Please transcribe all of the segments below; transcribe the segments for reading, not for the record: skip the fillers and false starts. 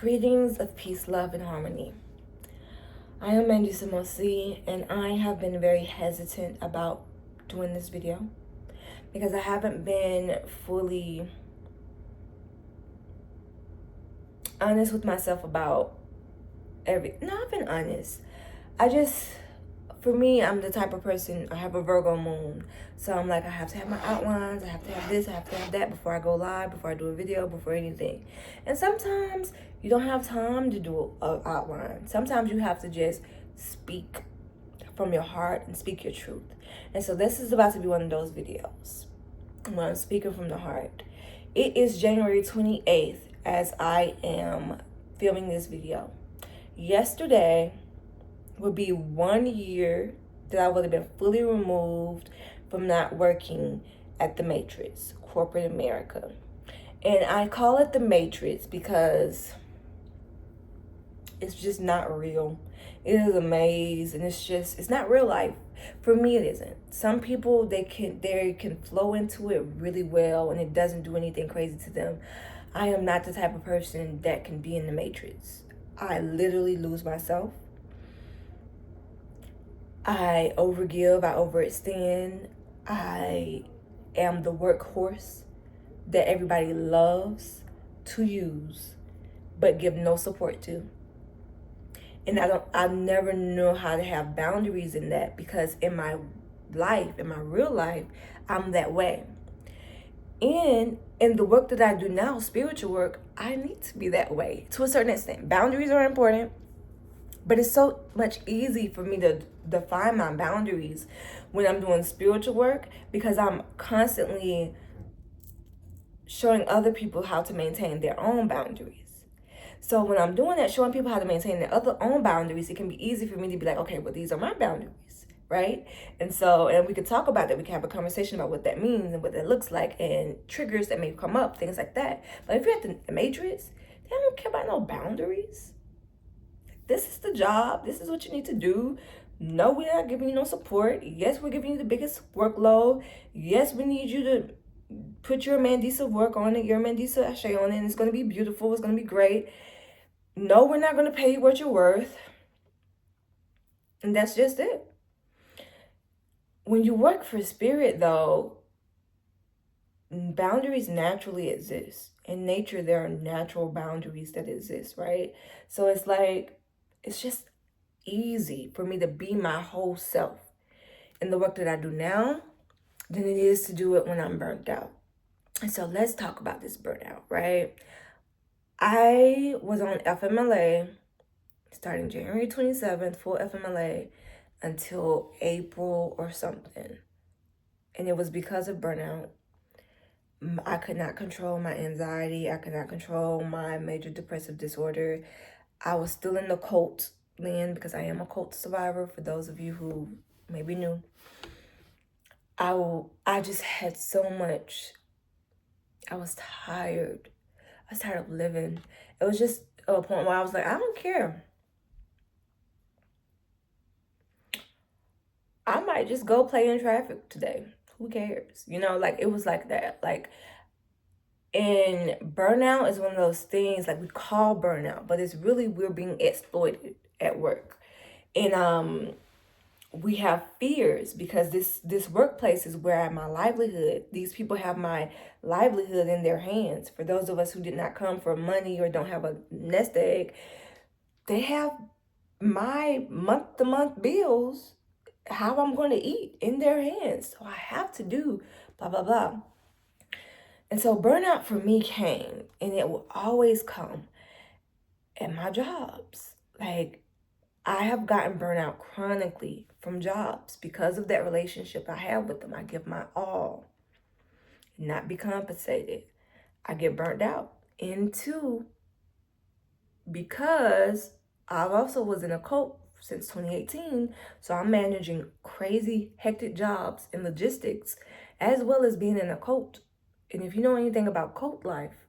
Greetings of peace, love, and harmony. I am Mandisa Mosi, and I have been very hesitant about doing this video because I haven't been fully honest with myself about No, I've been honest. For me, I'm the type of person, I have a Virgo moon. So I'm like, I have to have my outlines, I have to have this, I have to have that before I go live, before I do a video, before anything. And sometimes you don't have time to do an outline. Sometimes you have to just speak from your heart and speak your truth. And so this is about to be one of those videos when I'm speaking from the heart. It is January 28th as I am filming this video. Yesterday would be 1 year that I would have been fully removed from not working at the Matrix, corporate America. And I call it the Matrix because it's just not real. It is a maze, and it's not real life. For me, it isn't. Some people, they can flow into it really well and it doesn't do anything crazy to them. I am not the type of person that can be in the Matrix. I literally lose myself. I overgive, I overextend. I am the workhorse that everybody loves to use, but give no support to. And I never know how to have boundaries in that, because in my life, in my real life, I'm that way. And in the work that I do now, spiritual work, I need to be that way to a certain extent. Boundaries are important, but it's so much easy for me to define my boundaries when I'm doing spiritual work, because I'm constantly showing other people how to maintain their own boundaries. So when I'm doing that, showing people how to maintain their own boundaries, it can be easy for me to be like, okay, well, these are my boundaries, right? And we could talk about that. We can have a conversation about what that means and what that looks like and triggers that may come up, things like that. But if you're at the Matrix, they don't care about no boundaries. This is the job. This is what you need to do. No, we're not giving you no support. Yes, we're giving you the biggest workload. Yes, we need you to put your Mandisa work on it, your Mandisa Ashe on it, and it's going to be beautiful. It's going to be great. No, we're not going to pay you what you're worth. And that's just it. When you work for spirit, though, boundaries naturally exist. In nature, there are natural boundaries that exist, right? So it's like, it's just easy for me to be my whole self in the work that I do now than it is to do it when I'm burnt out. And so let's talk about this burnout, right? I was on FMLA starting January 27th, full FMLA, until April or something. And it was because of burnout. I could not control my anxiety. I could not control my major depressive disorder. I was still in the cult land because I am a cult survivor, for those of you who maybe knew. I just had so much. I was tired. I was tired of living. It was just a point where I was like, I don't care. I might just go play in traffic today. Who cares? Like, it was like that. Like, and burnout is one of those things, like, we call burnout, but it's really, we're being exploited at work. And we have fears because this workplace is where I have my livelihood. These people have my livelihood in their hands. For those of us who did not come for money or don't have a nest egg, they have my month-to-month bills, how I'm going to eat, in their hands. So I have to do blah, blah, blah. And so burnout for me came, and it will always come at my jobs. Like, I have gotten burnout chronically from jobs because of that relationship I have with them. I give my all, not be compensated. I get burnt out. And two, because I also was in a cult since 2018, so I'm managing crazy, hectic jobs in logistics, as well as being in a cult. And if you know anything about cult life,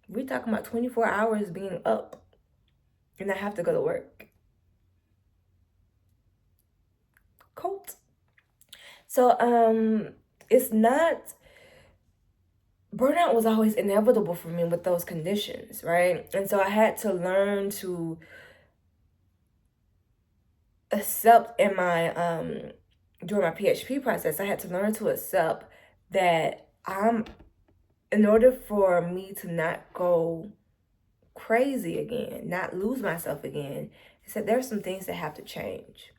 we're talking about 24 hours being up, and I have to go to work. Cult. So, it's not burnout was always inevitable for me with those conditions, right? And so I had to learn to accept in my during my PHP process, I had to learn to accept that in order for me to not go crazy again, not lose myself again, I said there's some things that have to change.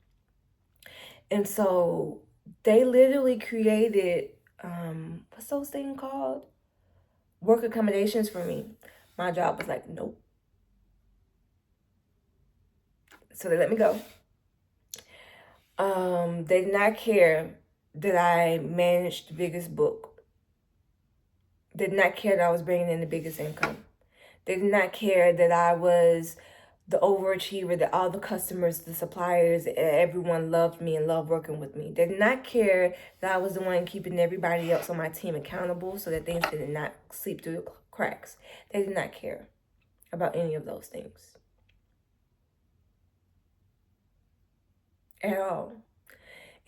And so they literally created what's those things called? Work accommodations for me. My job was like, nope. So they let me go. They did not care that I managed the biggest book. They did not care that I was bringing in the biggest income. They did not care that I was the overachiever, that all the customers, the suppliers, everyone loved me and loved working with me. They did not care that I was the one keeping everybody else on my team accountable so that things did not slip through the cracks. They did not care about any of those things at all.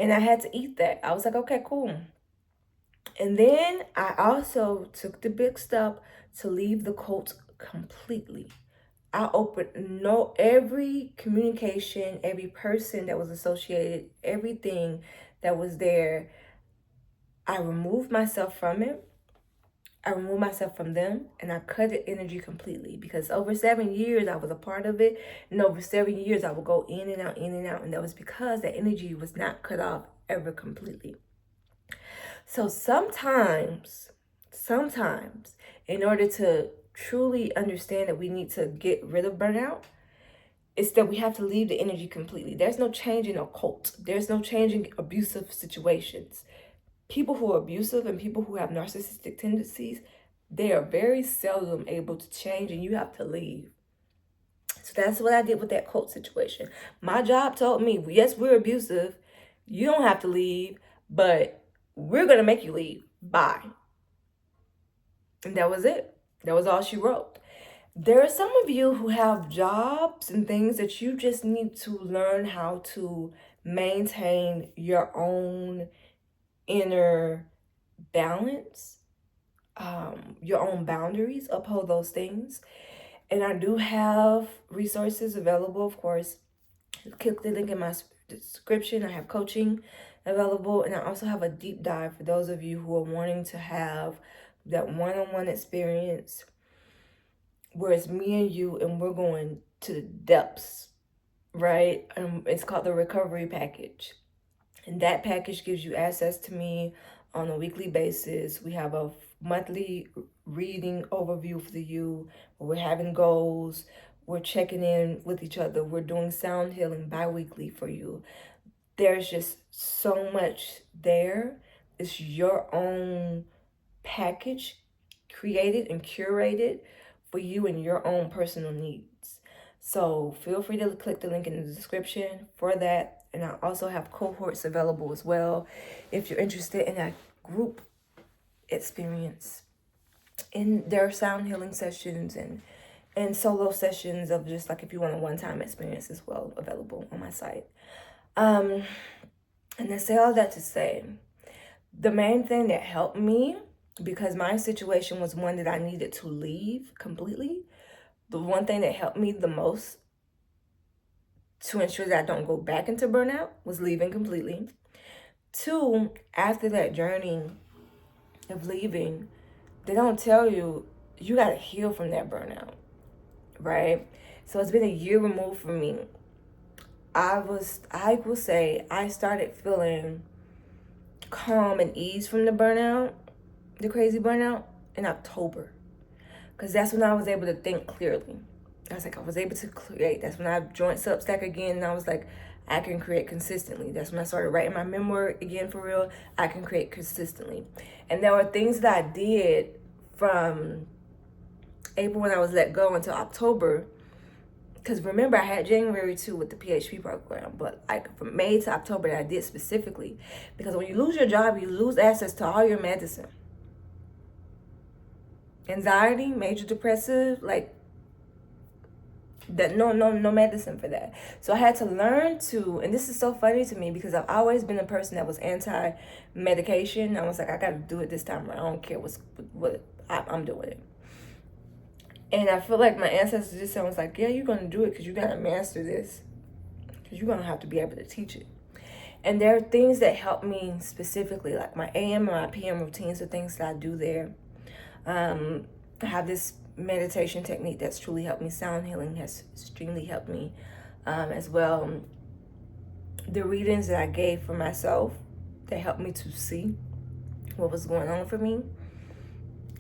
And I had to eat that. I was like, okay, cool. And then I also took the big step to leave the cult completely. I opened every communication, every person that was associated, everything that was there. I removed myself from it. I removed myself from them, and I cut the energy completely, because over 7 years I was a part of it, and over 7 years I would go in and out, and that was because the energy was not cut off ever completely. So sometimes, in order to truly understand that we need to get rid of burnout, it's that we have to leave the energy completely. There's no change in a cult. There's no change in abusive situations. People who are abusive and people who have narcissistic tendencies, they are very seldom able to change, and you have to leave. So that's what I did with that cult situation. My job told me, yes, we're abusive. You don't have to leave, but we're going to make you leave. Bye. And that was it. That was all she wrote. There are some of you who have jobs and things that you just need to learn how to maintain your own inner balance, your own boundaries, uphold those things. And I do have resources available, of course. Click the link in my description. I have coaching available, and I also have a deep dive for those of you who are wanting to have that one-on-one experience where it's me and you and we're going to the depths, right? It's called the recovery package. And that package gives you access to me on a weekly basis. We have a monthly reading overview for you, where we're having goals, we're checking in with each other, we're doing sound healing bi-weekly for you. There's just so much there. It's your own package created and curated for you and your own personal needs. So feel free to click the link in the description for that. And I also have cohorts available as well if you're interested in a group experience. And there are sound healing sessions and solo sessions of just like if you want a one-time experience as well available on my site. And I say all that to say, the main thing that helped me, because my situation was one that I needed to leave completely, the one thing that helped me the most to ensure that I don't go back into burnout was leaving completely. 2, after that journey of leaving, they don't tell you, you got to heal from that burnout, right? So it's been a year removed from me. I will say I started feeling calm and ease from the burnout, the crazy burnout, in October. Because that's when I was able to think clearly. I was able to create. That's when I joined Substack again, and I was like, I can create consistently. That's when I started writing my memoir again for real. I can create consistently. And there were things that I did from April when I was let go until October. Because remember, I had January too with the PHP program, but like from May to October that I did specifically. Because when you lose your job, you lose access to all your medicine. Anxiety, major depressive, like That no medicine for that. So I had to learn to, and this is so funny to me because I've always been a person that was anti-medication. I was like, I got to do it this time. I don't care what I'm doing it. And I feel like my ancestors just was like, yeah, you're going to do it because you got to master this. Because you're going to have to be able to teach it. And there are things that help me specifically, like my AM and my PM routines, the things that I do there. I have this meditation technique that's truly helped me. Sound healing has extremely helped me as well. The readings that I gave for myself that helped me to see what was going on for me,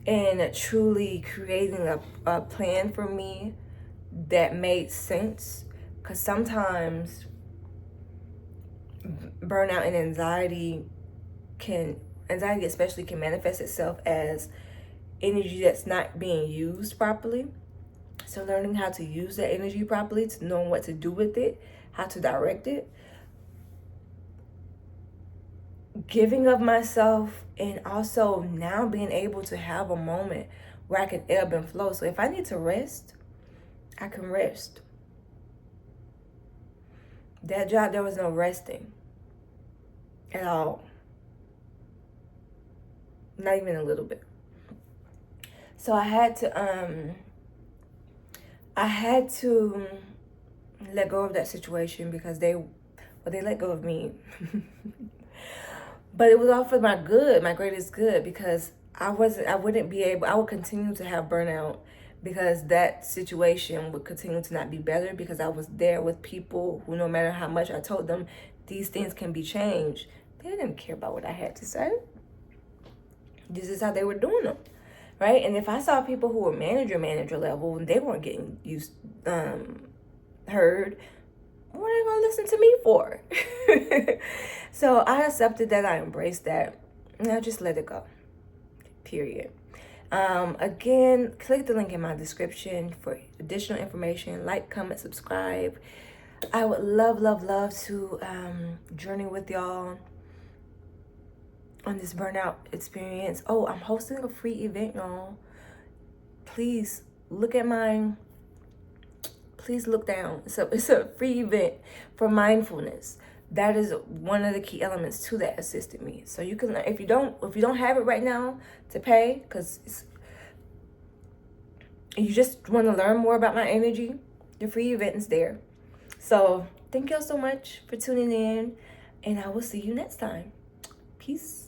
and truly creating a plan for me that made sense. Because sometimes burnout and anxiety especially can manifest itself as energy that's not being used properly. So learning how to use that energy properly, to knowing what to do with it, how to direct it, giving of myself, and also now being able to have a moment where I can ebb and flow. So if I need to rest, I can rest. That job, there was no resting at all. Not even a little bit. So I had to let go of that situation because they let go of me. But it was all for my good, my greatest good, because I would continue to have burnout because that situation would continue to not be better, because I was there with people who, no matter how much I told them these things can be changed, they didn't care about what I had to say. This is how they were doing them, right? And if I saw people who were manager level and they weren't getting heard, what are they gonna listen to me for? So I accepted that, I embraced that, and I just let it go. Period. Again, click the link in my description for additional information. Like, comment, subscribe. I would love to journey with y'all on this burnout experience. Oh, I'm hosting a free event, y'all. Please look down. It's a free event for mindfulness. That is one of the key elements to that assisted me. So you can, if you don't have it right now to pay, because you just want to learn more about my energy, the free event is there. So thank y'all so much for tuning in, and I will see you next time. Peace.